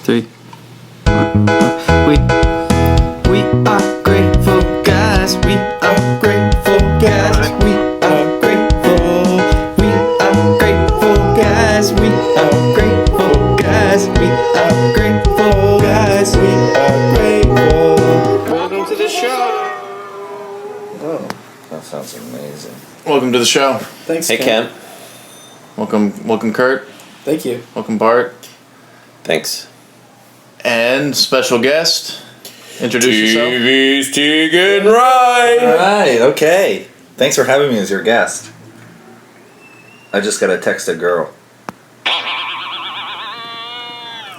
3. We are grateful guys. We are grateful guys. We are grateful. We are grateful guys. We are grateful guys. We are grateful guys. We are grateful. Welcome to the show. Oh, that sounds amazing. Welcome to the show. Thanks, Hey, Ken. Welcome, Kurt. Thank you. Welcome, Bart. Thanks. And special guest. Introduce yourself. TV's Tegan Ryan. Alright, okay. Thanks for having me as your guest. I just got a text a girl.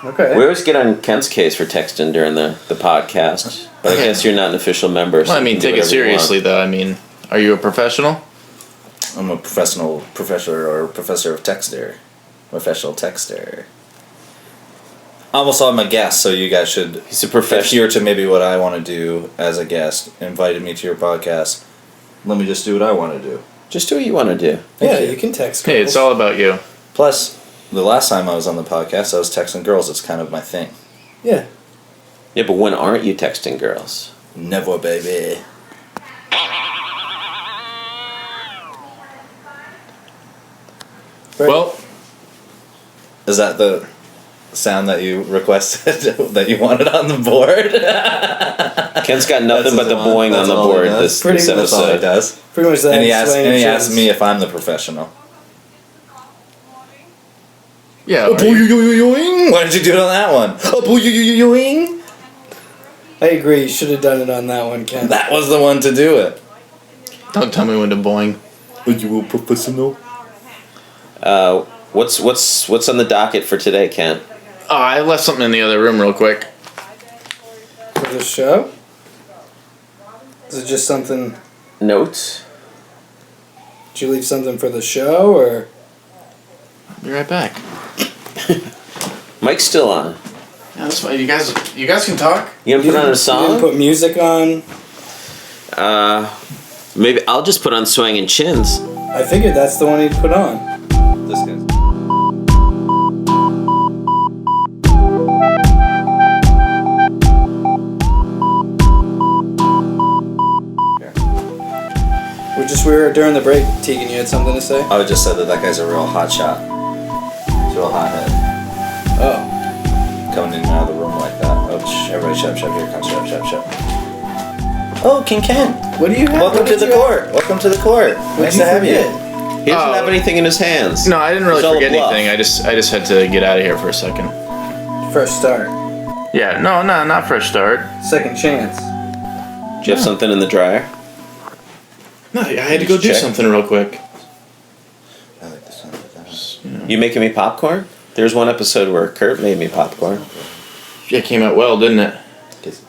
Okay. We always get on Ken's case for texting during the podcast, but I guess you're not an official member. So Well, I mean, you can take do it whatever you seriously, want. though. I mean, are you a professional? I'm a professor of texter. Professional texter. Almost all my guests, so you guys should He's a professional. adhere to maybe what I want to do as a guest. Invited me to your podcast. Let me just do what I want to do. Just do what you want to do. Yeah, you. you can text. Hey, it's girls. all about you. Plus, the last time I was on the podcast, I was texting girls. It's kind of my thing. Yeah. Yeah, but when aren't you texting girls? Never, baby. Right. Well, Is that the sound that you requested that you wanted on the board? Ken's got nothing but the That's boing on that's the all he board does. this Pretty much That's all he episode. does. Pretty much that. And he asks explaining me if I'm the professional. yeah. Oh, are you- why did you do it on that one? Oh, I agree. You should have done it on that one, Ken. that was the one to do it. Don't tell me when to boing. Are you a professional? What's on the docket for today, Ken? Oh, I left something in the other room real quick. For the show? Is it just something? Notes? Did you leave something for the show, or? Be right back. Mike's still on. Yeah, that's fine. You guys can talk. You gonna put on a You didn't song? put music on. Maybe I'll just put on Swingin' Chins. I figured that's the one he'd put on. This guy. We were during the break. Tegan, you had something to say? I just said that guy's a real hot shot. He's a real hothead. Oh. Coming in and out of the room like that. Oh, everybody shut. Here comes shut. Oh, Ken. What do you have? Welcome to the court. Welcome to the court. Nice to have you. He doesn't have anything in his hands. No, I didn't really It's all a forget bluff. anything. I just had to get out of here for a second. Fresh start. Yeah, no, not fresh start. Second chance. Do you have something in the dryer? No, I had to go do Check. something real quick. I like the sound of that. You making me popcorn? There's one episode where Kurt made me popcorn. It came out well, didn't it?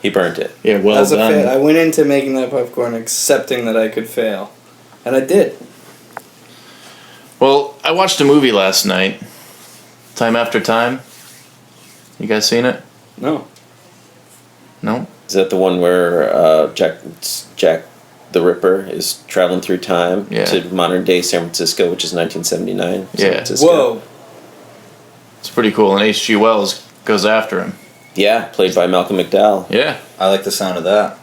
He burnt it. Yeah, well That's a done. fail. I went into making that popcorn accepting that I could fail. And I did. Well, I watched a movie last night. Time After Time. You guys seen it? No. No? Is that the one where Jack the Ripper is traveling through time Yeah. to modern day San Francisco, which is 1979? San Yeah. Francisco. Whoa. It's pretty cool, and H.G. Wells goes after him. Yeah, played by Malcolm McDowell. Yeah. I like the sound of that.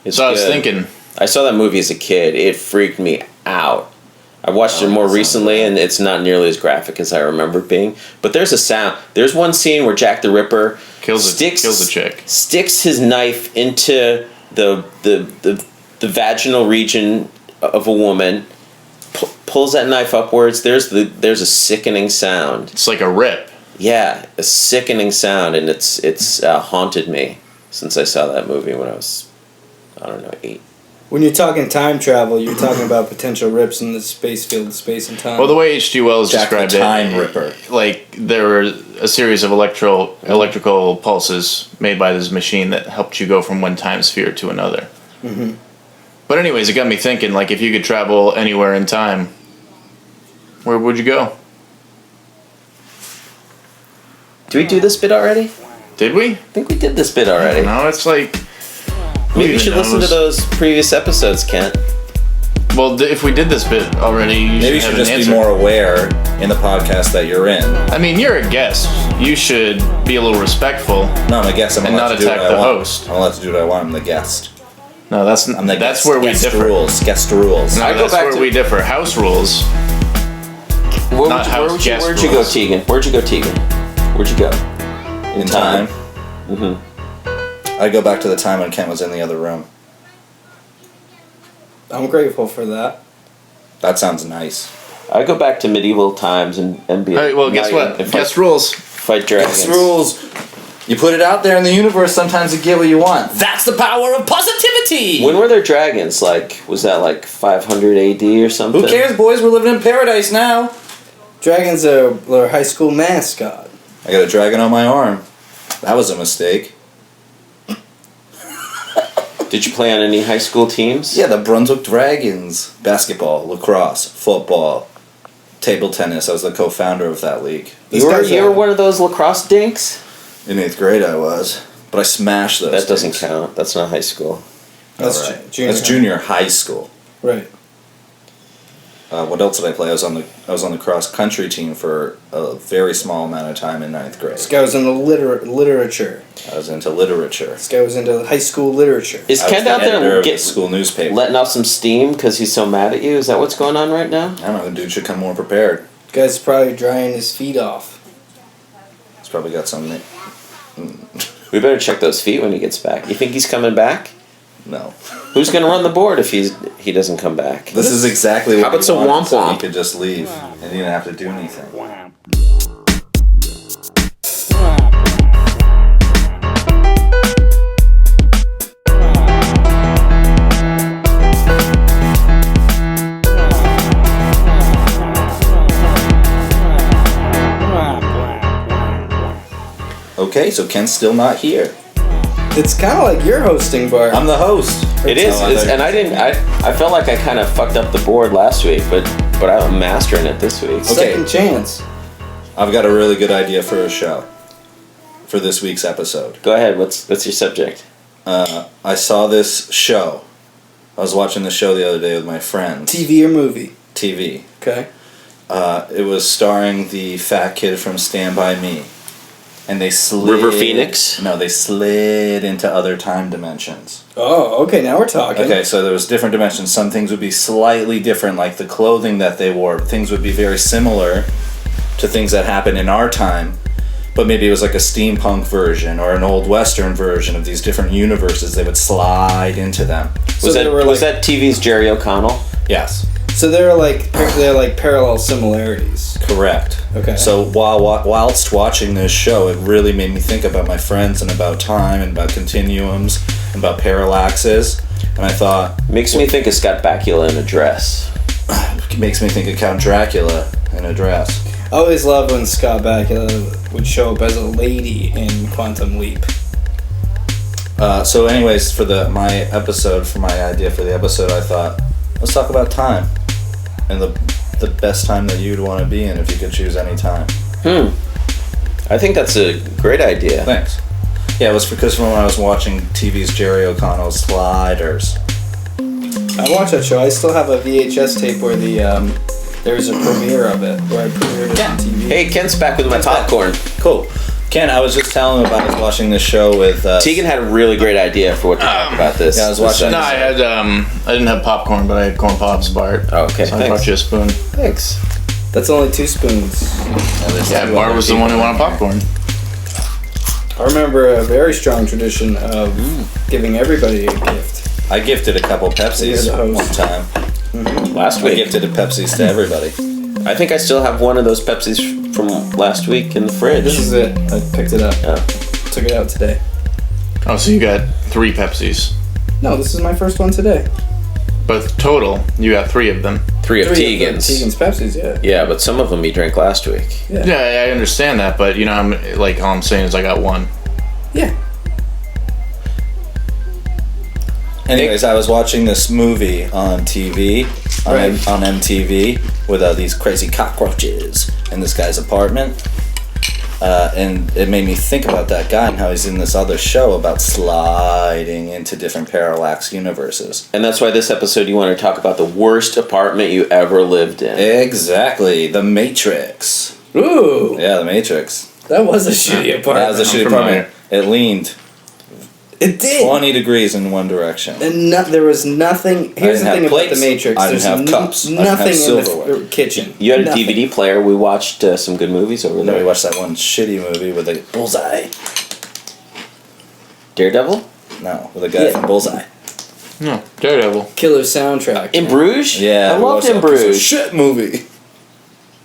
It's So I was good. thinking, I saw that movie as a kid. It freaked me out. I watched it more that sounds recently, and it's not nearly as graphic as I remember it being. But there's a sound. There's one scene where Jack the Ripper kills a chick. sticks his knife into the vaginal region of a woman, pulls that knife upwards. There's a sickening sound. It's like a rip. Yeah, a sickening sound, and it's haunted me since I saw that movie when I was, I don't know, 8. When you're talking time travel, you're talking about potential rips in the space field, space and time. Well, the way H.G. Wells Jack the described Time it, Ripper. like there were a series of electrical pulses made by this machine that helped you go from one time sphere to another. Mm-hmm. But anyways, it got me thinking, like, if you could travel anywhere in time, where would you go? Did we do this bit already? Did we? I think we did this bit already. No, it's like... who Maybe you even should listen to knows? those previous episodes, Kent. Well, if we did this bit already, Maybe you should just be more aware in the podcast that you're in. I mean, you're a guest. You should be a little respectful. No, I'm a guest. I'm And allowed not to do what attack I the want. host. I'm allowed to do what I want. I'm the guest. No, that's I'm the that's guest. where we Guest differ. rules. Guest rules. No, I go that's back where to- we differ. House rules. Not house guest Where'd you go, rules. Tegan? Where'd you go, Tegan? Where'd you go? In time. I go back to the time when Kent was in the other room. I'm grateful for that. That sounds nice. I go back to medieval times and be. All right, well, guess what? and Guest rules. Fight dragons. Guest rules. You put it out there in the universe, sometimes you get what you want. That's the power of positivity! When were there dragons? Like, was that like 500 AD or something? Who cares, boys? We're living in paradise now. Dragons are a high school mascot. I got a dragon on my arm. That was a mistake. Did you play on any high school teams? Yeah, the Brunswick Dragons. Basketball, lacrosse, football, table tennis. I was the co-founder of that league. You were one of those lacrosse dinks? In 8th grade I was. But I smashed those. That doesn't things. count. That's not high school. That's All right. junior. That's junior high school. Right. What else did I play? I was on the cross country team for a very small amount of time in 9th grade. This guy was into literature. I was into literature. This guy was into high school literature. Is I was Kent the out editor there of the get, school newspaper. letting off some steam because he's so mad at you? Is that what's going on right now? I don't know. The dude should come more prepared. This guy's probably drying his feet off. He's probably got some. We better check those feet when he gets back. You think he's coming back? No. Who's going to run the board if he doesn't come back? This is exactly what How about he some wanted, womp so womp? He could just leave and he didn't have to do anything. Okay, so Ken's still not here. It's kind of like you're hosting, Bart. I'm the host. It is, and I felt like I kind of fucked up the board last week, but I'm mastering it this week. Okay. Second chance. I've got a really good idea for a show. For this week's episode. Go ahead. What's your subject? I saw this show. I was watching the show the other day with my friends. TV or movie? TV. Okay. It was starring the fat kid from Stand By Me. And they slid... River Phoenix? No, they slid into other time dimensions. Oh, okay. Now we're talking. Okay, so there was different dimensions. Some things would be slightly different, like the clothing that they wore. Things would be very similar to things that happened in our time. But maybe it was like a steampunk version or an old western version of these different universes. They would slide into them. So they were Was like, that TV's Jerry O'Connell? Yes. so they're like parallel similarities. Correct. Okay. So whilst watching this show, it really made me think about my friends and about time and about continuums and about parallaxes. And I thought, Makes me think of Scott Bakula in a dress. it makes me think of Count Dracula in a dress. I always loved when Scott Bakula would show up as a lady in Quantum Leap. So anyways, for my idea for the episode, I thought, let's talk about time. And the best time that you'd want to be in if you could choose any time. I think that's a great idea. Thanks. Yeah, it was because when I was watching TV's Jerry O'Connell Sliders. I watched that show. I still have a VHS tape where there's a premiere of it where I premiered it on TV. Hey, Kent's back with my popcorn. Cool. Ken, I was just telling him about us watching this show with... Tegan had a really great idea for what to talk about this. yeah, I was watching- No, I didn't have popcorn, but I had corn pops, Bart. Oh, okay, So I thanks. brought you a spoon. Thanks. That's only 2 spoons. Yeah, Bart was the one who wanted popcorn. I remember a very strong tradition of giving everybody a gift. I gifted a couple You're Pepsis the host. one time. Last I week. gifted a Pepsis to everybody. I think I still have one of those Pepsis from last week in the fridge. This is it. I picked it up. Oh. Took it out today. Oh, so you got 3 Pepsis. No, this is my first one today. But total, you got 3 of them. 3 of 3 Tegan's. Tegan's Pepsis, yeah. Yeah, but some of them you drank last week. Yeah, I understand that, but all I'm saying is I got 1. Yeah. Anyways, I was watching this movie on TV, on MTV, with these crazy cockroaches in this guy's apartment. And it made me think about that guy and how he's in this other show about sliding into different parallax universes. And that's why this episode you want to talk about the worst apartment you ever lived in. Exactly, The Matrix. Ooh, Yeah, The Matrix. that was a shitty apartment. That was a shitty familiar. apartment. It leaned It did. 20 degrees in one direction. And there was nothing. Here's didn't the have thing about plates. the Matrix. I didn't There's have cups. I didn't have nothing in silverware. the kitchen. You had a Nothing. DVD player. We watched some good movies over And then we there. watched that one shitty movie with a bullseye. Daredevil? No, with a guy Yeah. from Bullseye. No, Daredevil. Killer soundtrack. In Bruges? Yeah, I we loved watched In that piece of Bruges. shit movie.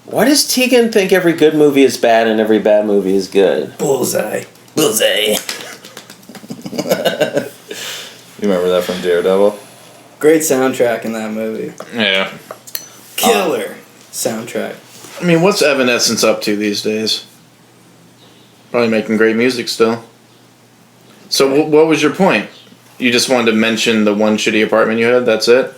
Why does Tegan think every good movie is bad and every bad movie is good? Bullseye. Bullseye. You remember that from Daredevil? Great soundtrack in that movie. Yeah. Killer soundtrack. I mean, what's Evanescence up to these days? Probably making great music still. So, what was your point? You just wanted to mention the one shitty apartment you had? That's it?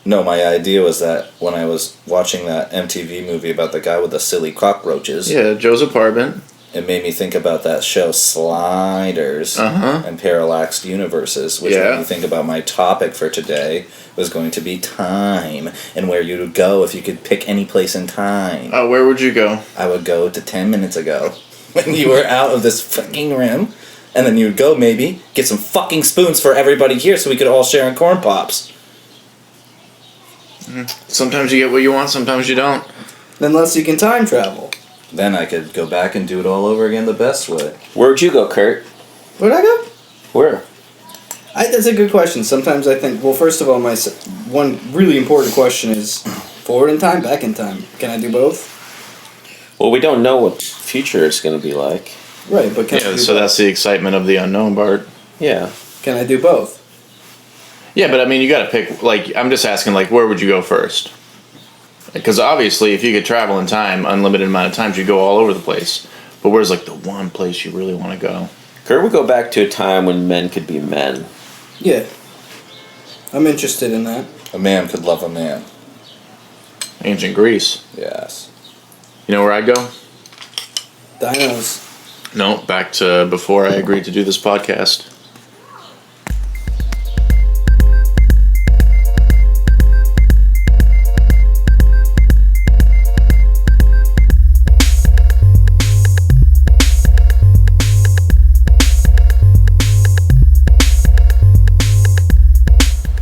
No, my idea was that when I was watching that MTV movie about the guy with the silly cockroaches, Yeah, Joe's apartment. it made me think about that show Sliders Uh-huh. and Parallaxed Universes, which Yeah. made me think about my topic for today was going to be time and where you would go if you could pick any place in time. Oh, where would you go? I would go to 10 minutes ago when you were out of this fucking room, and then you would go maybe get some fucking spoons for everybody here so we could all share in corn pops. Sometimes you get what you want, sometimes you don't. Unless you can time travel. Then I could go back and do it all over again the best way. Where'd you go, Kurt? Where'd I go? Where? That's a good question. Sometimes I think, well, first of all, one really important question is forward in time, back in time. Can I do both? Well, we don't know what future is going to be like. Right, but can I Yeah, do so both? that's the excitement of the unknown, Bart. Yeah. Can I do both? Yeah, but I mean, you gotta pick, like, I'm just asking, like, where would you go first? Because obviously, if you could travel in time, unlimited amount of times, you'd go all over the place. But where's, like, the one place you really want to go? Kurt would go back to a time when men could be men. Yeah. I'm interested in that. A man could love a man. Ancient Greece. Yes. You know where I'd go? Dinos. No, back to before I agreed to do this podcast.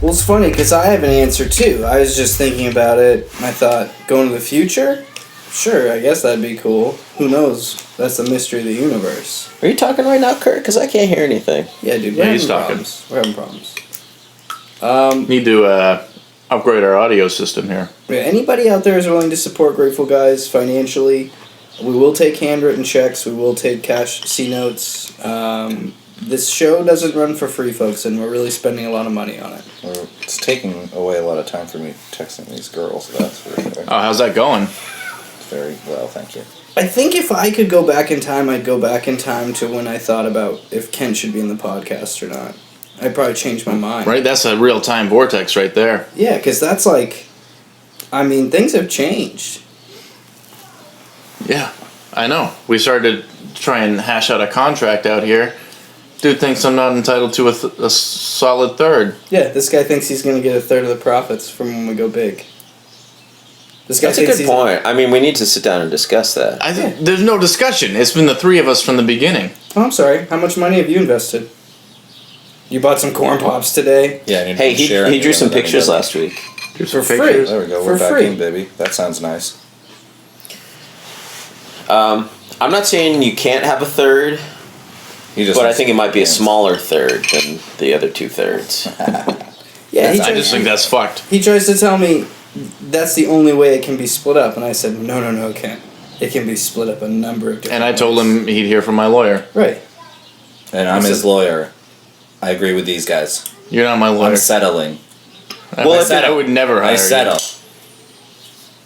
Well, it's funny because I have an answer too. I was just thinking about it. And I thought, going to the future? Sure, I guess that'd be cool. Who knows? That's the mystery of the universe. Are you talking right now, Kurt? Because I can't hear anything. Yeah, dude, Yeah, we're he's having talking. problems. We're having problems. Need to upgrade our audio system here. Yeah, anybody out there is willing to support Grateful Guys financially, we will take handwritten checks. We will take cash C-notes. This show doesn't run for free, folks, and we're really spending a lot of money on it. It's taking away a lot of time for me texting these girls, that's for sure. Oh, how's that going? Very well, thank you. I think if I could go back in time, I'd go back in time to when I thought about if Ken should be in the podcast or not. I'd probably change my mind. Right, that's a real-time vortex right there. Yeah, because that's like, I mean, things have changed. Yeah, I know. We started to try and hash out a contract out here. Dude thinks I'm not entitled to a solid third. Yeah, this guy thinks he's going to get a third of the profits from when we go big. This guy That's a thinks good he's- point. I mean, we need to sit down and discuss that. I think there's no discussion. It's been the three of us from the beginning. Oh, I'm sorry. How much money have you invested? You bought some corn pops today Yeah, I need Hey, to share he it drew some with pictures anybody. last week. Here's for some free. pictures. There we go, For we're back free. in, baby. That sounds nice. I'm not saying you can't have a third, He just but I wants think to it might be a dance. smaller third than the other 2/3. Yeah, I just think that's fucked. he tries to tell me that's the only way it can be split up, and I said, no, Ken. It can be split up a number of different And I told ways. him he'd hear from my lawyer. Right. And I'm his lawyer. I agree with these guys. You're not my lawyer. I'm settling. Well, I settle. I would never hire I settle. you.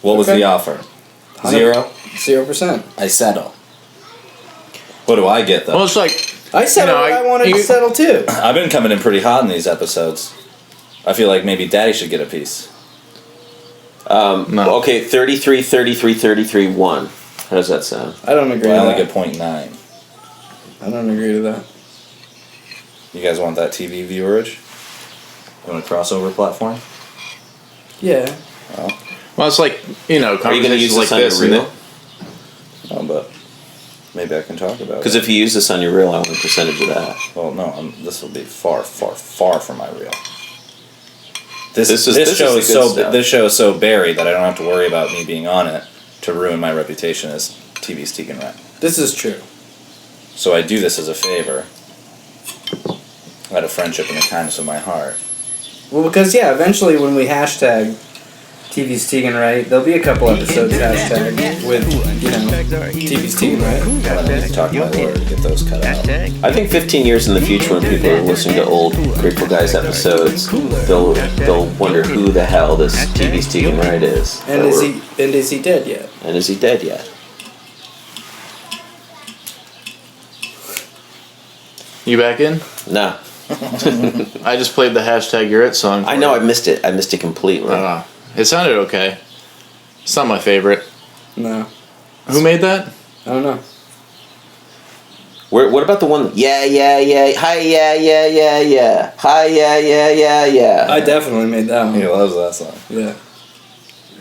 What was Okay. the offer? 0? 0%. I settle. What do I get though? Well, it's like I settled what I wanted to settle too. I've been coming in pretty hot in these episodes. I feel like maybe Daddy should get a piece. No. Okay, 33, 33, 33, 1. How does that sound? I don't agree I only to get that. 0.9. I don't agree to that. You guys want that TV viewerage? You want a crossover platform? Yeah. Well, it's like, you know, Are you going to use conversations like this on this. your and reel? No, but maybe I can talk about Because it. if you use this on your reel, I want a percentage of that. Well, no, this will be far, far, far from my reel. This This is show the is good so stuff. this show is so buried that I don't have to worry about me being on it to ruin my reputation as TV's Tegan Rat. This is true. So I do this as a favor, out of friendship and the kindness of my heart. Well, because yeah, eventually when we hashtag TV's Tegan Right, there'll be a couple episodes hashtag with TV's Tegan Right. I don't need to talk my word to get those cut out. I think 15 years in the future, when people are listening to old Grateful Guys episodes, they'll wonder who the hell this TV's Tegan Wright is. And is he dead yet? And is he dead yet? You back in? No. I just played the hashtag You're It song. I know, I missed it. I missed it completely. It sounded okay. It's not my favorite. No. Who made that? I don't know. What about the one? Yeah, yeah, yeah. Hi, yeah, yeah, yeah, yeah. Hi, yeah, yeah, yeah, yeah. I definitely made that one. He loves that song. Yeah.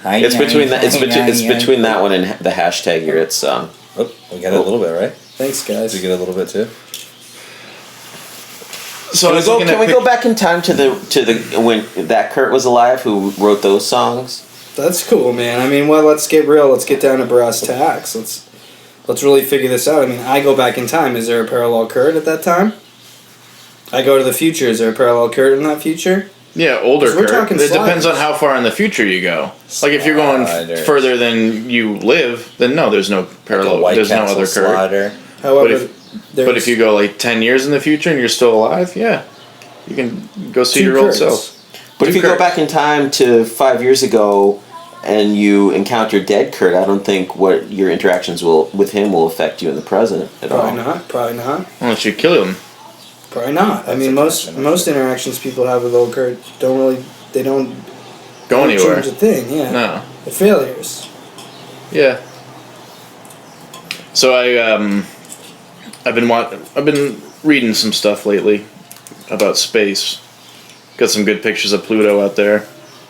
It's between that. It's between that one and the hashtag You're It song. Oh, we got it a little bit, right? Thanks, guys. Did you get a little bit too? So Can we go back in time to the when that Kurt was alive, who wrote those songs? That's cool, man. I mean, well, let's get real. Let's get down to brass tacks. Let's really figure this out. I mean, I go back in time. Is there a parallel Kurt at that time? I go to the future. Is there a parallel Kurt in that future? Yeah, older 'Cause we're Kurt. talking It depends on sliders. how far in the future you go. Like if you're going Sliders. further than you live, then no, there's no parallel. White There's no Castle other Kurt. slider. However, But if you go like 10 years in the future and you're still alive, yeah, you can go see Two your old Kurts. self. But if you go Kurt. back in time to 5 years ago and you encounter dead Kurt, I don't think what your interactions with him will affect you in the present at all. Probably not. Unless you kill him. Probably not. I mean, most interactions people have with old Kurt they don't Go anywhere. change a thing. Yeah. No. They're failures. Yeah. So I've been reading some stuff lately about space. Got some good pictures of Pluto out there.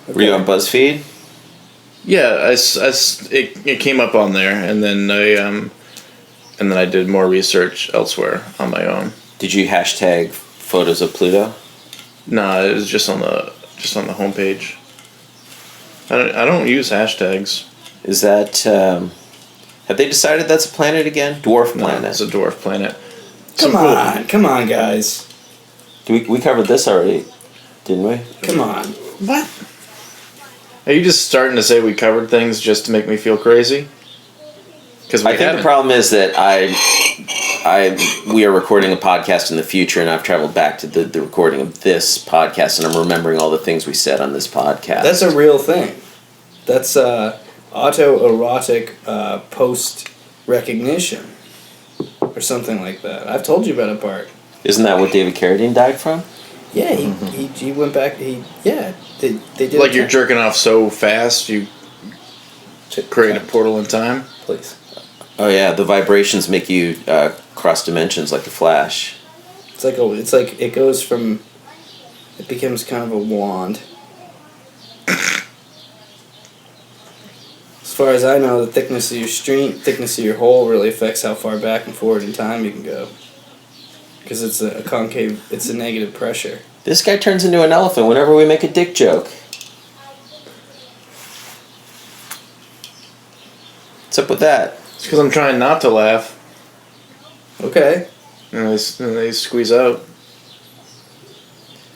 Were you on BuzzFeed? Yeah, it came up on there, and then I did more research elsewhere on my own. Did you hashtag photos of Pluto? No, it was just on the homepage. I don't use hashtags. Is that have they decided that's a planet again? Dwarf No, planet. it's a dwarf planet. Come on, guys. We covered this already, didn't we? Come on. What? Are you just starting to say we covered things just to make me feel crazy? Because I think the problem is that we are recording a podcast in the future, and I've traveled back to the recording of this podcast, and I'm remembering all the things we said on this podcast. That's a real thing. That's autoerotic post recognition or something like that. I've told you about a part. Isn't that what David Carradine died from? Yeah, he went back. They did like you're jerking off so fast you create a portal in time. Please. Oh yeah, the vibrations make you cross dimensions like the Flash. It's like it goes from. It becomes kind of a wand. As far as I know, the thickness of your string, thickness of your hole really affects how far back and forward in time you can go. Because it's a concave, it's a negative pressure. This guy turns into an elephant whenever we make a dick joke. What's up with that? It's because I'm trying not to laugh, Okay. and they squeeze out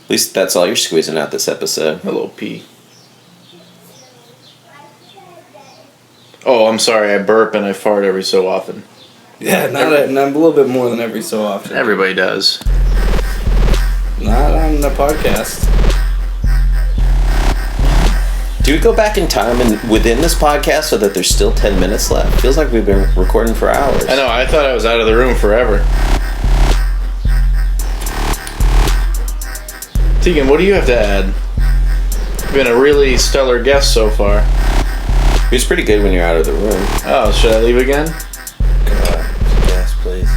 At least that's all you're squeezing out this episode. a little pee. Oh, I'm sorry. I burp and I fart every so often. Yeah, not a little bit more than every so often. Everybody does. Not on the podcast. Do we go back in time and within this podcast so that there's still 10 minutes left? Feels like we've been recording for hours. I know. I thought I was out of the room forever. Tegan, what do you have to add? You've been a really stellar guest so far. He was pretty good when you're out of the room. Oh, should I leave again? God, yes, please.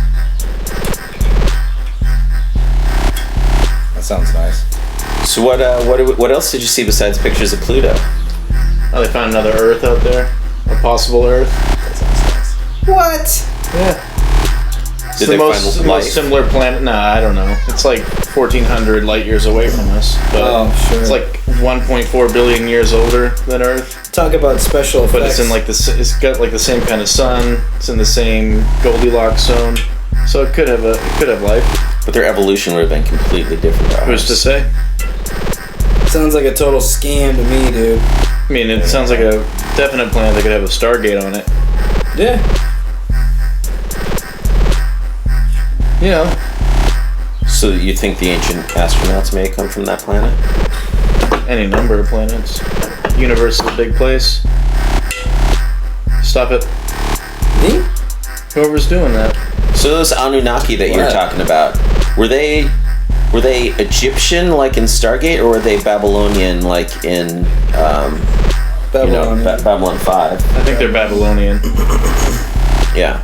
That sounds nice. So what else did you see besides pictures of Pluto? Oh, they found another Earth out there. A possible Earth. That sounds nice. What? Yeah. Did It's they the most, find life? most similar planet. Nah, I don't know. It's like 1,400 light years away from us. But Oh, sure. it's like 1.4 billion years older than Earth. Talk about special effects. But it's in like it's got like the same kind of sun. It's in the same Goldilocks zone. So it could have life. But their evolution would have been completely different. to Who's ours. to say? Sounds like a total scam to me, dude. I mean, it sounds like a definite planet that could have a Stargate on it. Yeah. You know, So you think the ancient astronauts may have come from that planet? any number of planets. Universe is a big place. Stop it. Me? Whoever's doing that. So those Anunnaki that you're What? talking about, were they Egyptian like in Stargate, or were they Babylonian like in Babylonian. Babylon 5? I think they're Babylonian. Yeah.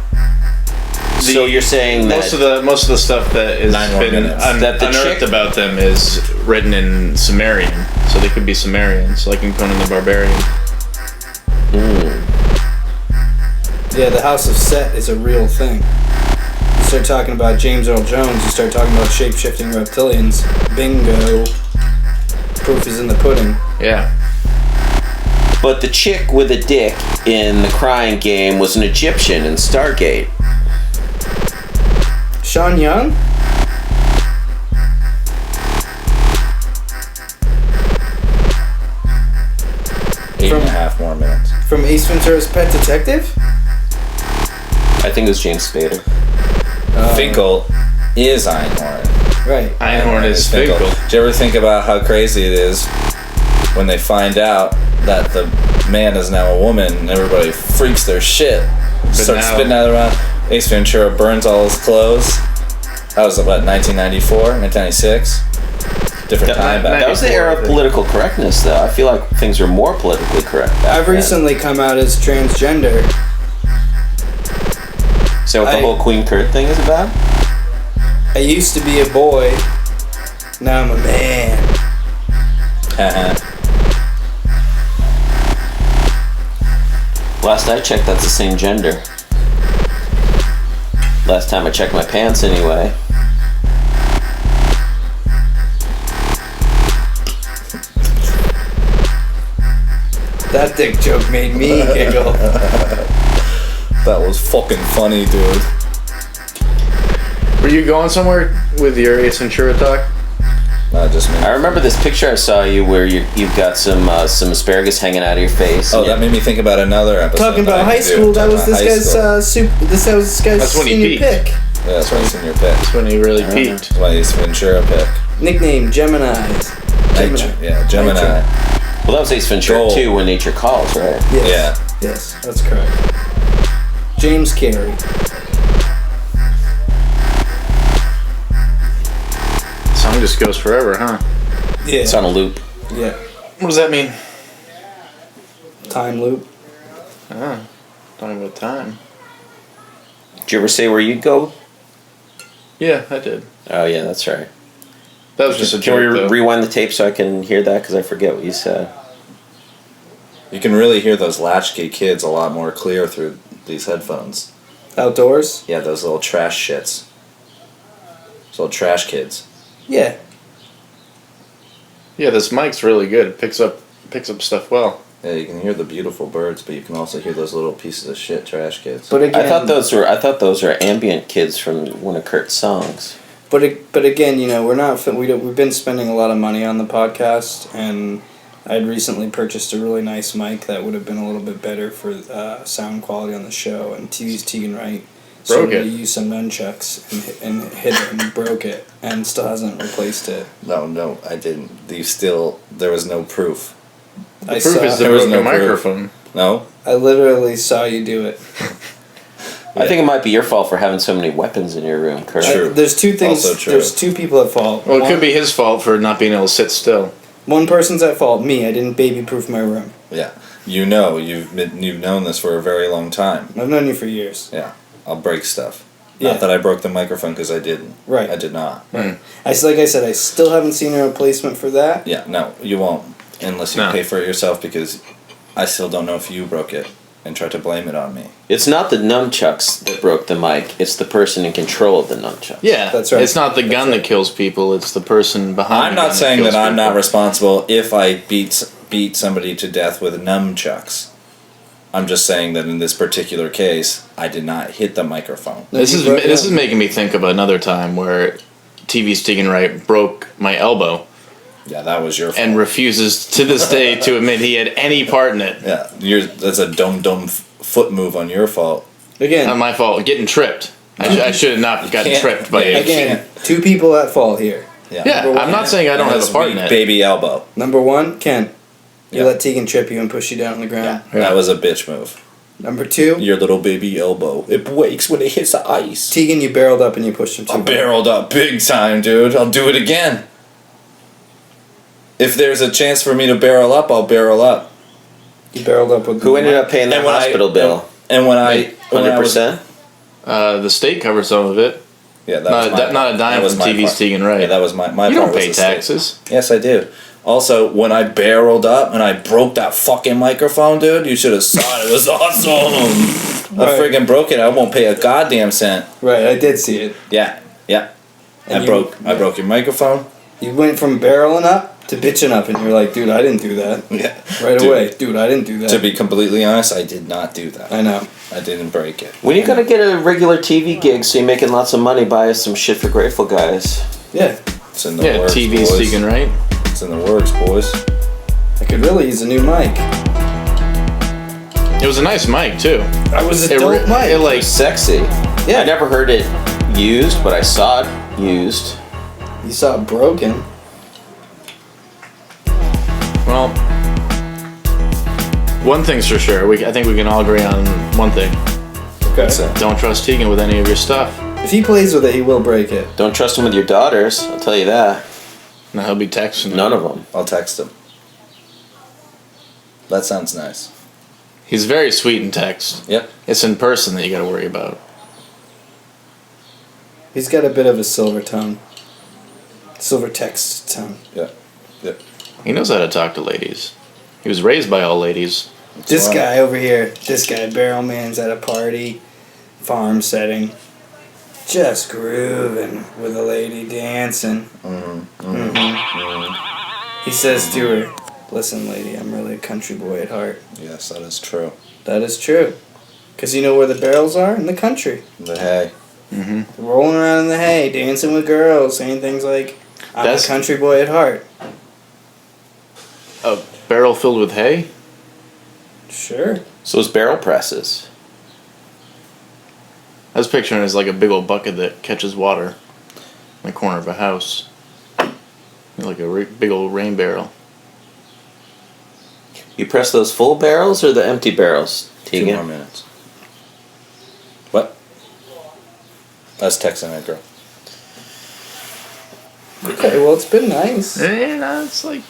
So you're saying that most of the stuff that is 9 more been minutes. That the unearthed chick- about them is written in Sumerian, so they could be Sumerians, like in Conan the Barbarian. Yeah, the House of Set is a real thing. You start talking about James Earl Jones, you start talking about shape-shifting reptilians. Bingo. Proof is in the pudding. Yeah. But the chick with a dick in the Crying Game was an Egyptian in Stargate. Sean Young? Eight and a half more minutes. From Ace Ventura's Pet Detective? I think it was James Spader. Finkel is Einhorn. Right. Einhorn is Finkel. Do you ever think about how crazy it is when they find out that the man is now a woman and everybody freaks their shit? Starts now- spitting out around. Ace Ventura burns all his clothes. That was what, 1994, 1996? Different time back That was the era of political correctness, though. I feel like things were more politically correct. back I've then. recently come out as transgender. Is that what the I- whole Queen Kurt thing is about? I used to be a boy. Now I'm a man. Last I checked, that's the same gender. Last time I checked my pants, anyway. That dick joke made me giggle. That was fucking funny, dude. Were you going somewhere with your Ace Ventura talk? Just me. I remember this picture I saw you where you've got some asparagus hanging out of your face. Oh, and that made me think about another episode. Talking about that I high could do. school, that Talking was about this high guy's school. this was this guy's That's when he senior peaked. pick. Yeah, that's my senior pick. That's when he really peaked. That's my Ace Ventura pick. Nickname Gemini. Gemini. well, that was Ace Ventura Gold. 2, When Nature Calls, right? Yes. Yeah. Yes, that's correct. James Carey. Song just goes forever, huh? Yeah. It's on a loop. Yeah. What does that mean? Time loop. Talking about time. Did you ever say where you'd go? Yeah, I did. Oh, yeah, that's right. That was just a Can we joke, though. rewind the tape so I can hear that? Because I forget what you said. You can really hear those latchkey kids a lot more clear through these headphones. Outdoors. Yeah, those little trash shits. Those little trash kids. Yeah. Yeah, this mic's really good. It picks up stuff well. Yeah, you can hear the beautiful birds, but you can also hear those little pieces of shit trash kids. But again, I thought those were ambient kids from one of Kurt's songs. But again, you know, we've been spending a lot of money on the podcast, and I'd recently purchased a really nice mic that would have been a little bit better for sound quality on the show. And Tegan Wright Broke started it. to use some nunchucks and hit it and broke it, and still hasn't replaced it. No, I didn't. There was no proof. I Proof is the There was broken no proof. microphone. No? I literally saw you do it. I think it might be your fault for having so many weapons in your room, Kurt. True. There's two things. Also true. There's two people at fault. Well, it could be his fault for not being able to sit still. One person's at fault. Me. I didn't baby-proof my room. Yeah. you've known this for a very long time. I've known you for years. Yeah, I'll break stuff. Yeah. Not that I broke the microphone because I didn't. Right. I did not. Like I said, I still haven't seen a replacement for that. Yeah, no, you won't unless you No. pay for it yourself because I still don't know if you broke it and try to blame it on me. It's not the nunchucks that broke the mic. It's the person in control of the nunchucks. Yeah, That's right. It's not the gun that kills people; it's the person behind. I'm the not gun saying kills that I'm not people. responsible if I beat somebody to death with nunchucks. I'm just saying that in this particular case, I did not hit the microphone. This You is broke it this up. is making me think of another time where TV Sticking Right broke my elbow Yeah, that was your fault. and refuses to this day to admit he had any part in it. Yeah, that's a dumb foot move on your fault. Again, Not my fault. Getting tripped. I should have not gotten can't- tripped by yeah, you. again, two people at fault here. Yeah, Number I'm one. not saying I don't And have his a part in weak it. baby elbow. Number one, Ken. You Yeah. let Tegan trip you and push you down on the ground. Yeah. That was a bitch move. Number two, Your little baby elbow. It breaks when it hits the ice. Tegan, you barreled up and you pushed him too I hard. barreled up big time, dude. I'll do it again. If there's a chance for me to barrel up, I'll barrel up. You barreled up with Who ended up paying the And when I- hospital bill? And when I when I was 100%? The state covers some of it. yeah, that Not was my, not a dime that was from my TV part. Sticking Right. Yeah, that was my you part don't was pay the state. taxes. Yes, I do. Also, when I barreled up and I broke that fucking microphone, dude, you should have saw it. It was awesome. I Right. friggin' broke it. I won't pay a goddamn cent. Right, I did see it. Yeah, yeah. And I broke your microphone. You went from barreling up to bitching up, and you're like, dude, I didn't do that. Yeah. Right Dude, away. Dude, I didn't do that. To be completely honest, I did not do that. I know. I didn't break it. When you gotta get a regular TV gig so you're making lots of money, buy us some shit for Grateful Guys. Yeah. It's in the Yeah, works, TV boys. Sticking Right. It's in the works, boys. I could really use a new mic. It was a nice mic too. I was a It, dope re- mic. it like Sexy. Yeah. I never heard it used, but I saw it used. You saw it broken. well. One thing's for sure. I think we can all agree on one thing. Okay. So, Don't trust Tegan with any of your stuff. If he plays with it, he will break it. Don't trust him with your daughters, I'll tell you that. Now he'll be texting. None of them. I'll text him. That sounds nice. He's very sweet in text. Yep. It's in person that you got to worry about. He's got a bit of a silver tongue. Silver text tongue. Yep. Yep. He knows how to talk to ladies. He was raised by all ladies. This Wow. guy over here, this guy, barrel man's at a party, farm setting, just grooving with a lady dancing. He says to her, "Listen, lady, I'm really a country boy at heart." Yes, that is true. That is true. Because you know where the barrels are? In the country. But hey, Rolling around in the hay, dancing with girls, saying things like, "I'm That's- a country boy at heart." A barrel filled with hay? Sure. So it's barrel presses. I was picturing it as like a big old bucket that catches water in the corner of a house. Like a big old rain barrel. You press those full barrels or the empty barrels, 2 more Tegan? minutes. What? I was texting that girl. Okay, well, it's been nice. Yeah, it's like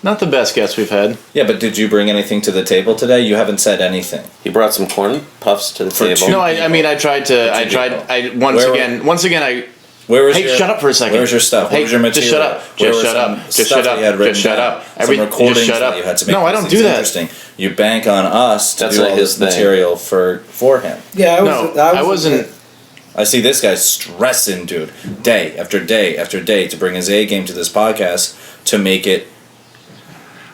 not the best guess we've had. Yeah, but did you bring anything to the table today? You haven't said anything. He brought some corn puffs to the For table. two- No, I mean I tried to. I two tried. people. I Where- once again. I Where was hey, your, shut up for a second. Where's your stuff? Hey, What was your material? just shut up. Where Just was shut some up. Just stuff shut that up. you had written Just shut down? up. Some recordings just shut that up. you had to make. No, I these don't things do that. Interesting. You bank on us to That's do not all his this thing. material for him. Yeah, No, I wasn't. I see this guy stressing, dude, day after day after day to bring his A game to this podcast to make it.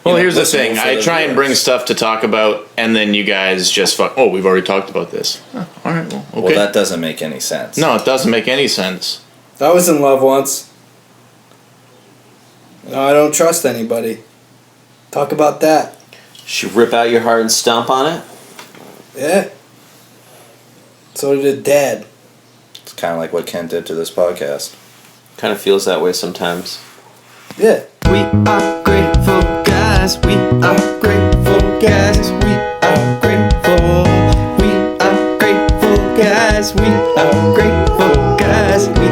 Well, you know, here's the listenable thing. for I the try and viewers. bring stuff to talk about, and then you guys just fuck. Oh, we've already talked about this. Oh, all right. Well, okay. Well, that doesn't make any sense. No, it doesn't make any sense. I was in love once. No, I don't trust anybody. Talk about that. Should rip out your heart and stomp on it? Yeah. So did Dad. It's kind of like what Kent did to this podcast. Kind of feels that way sometimes. Yeah. We are grateful guys. We are grateful guys. We are grateful. We are grateful guys. We are grateful guys. We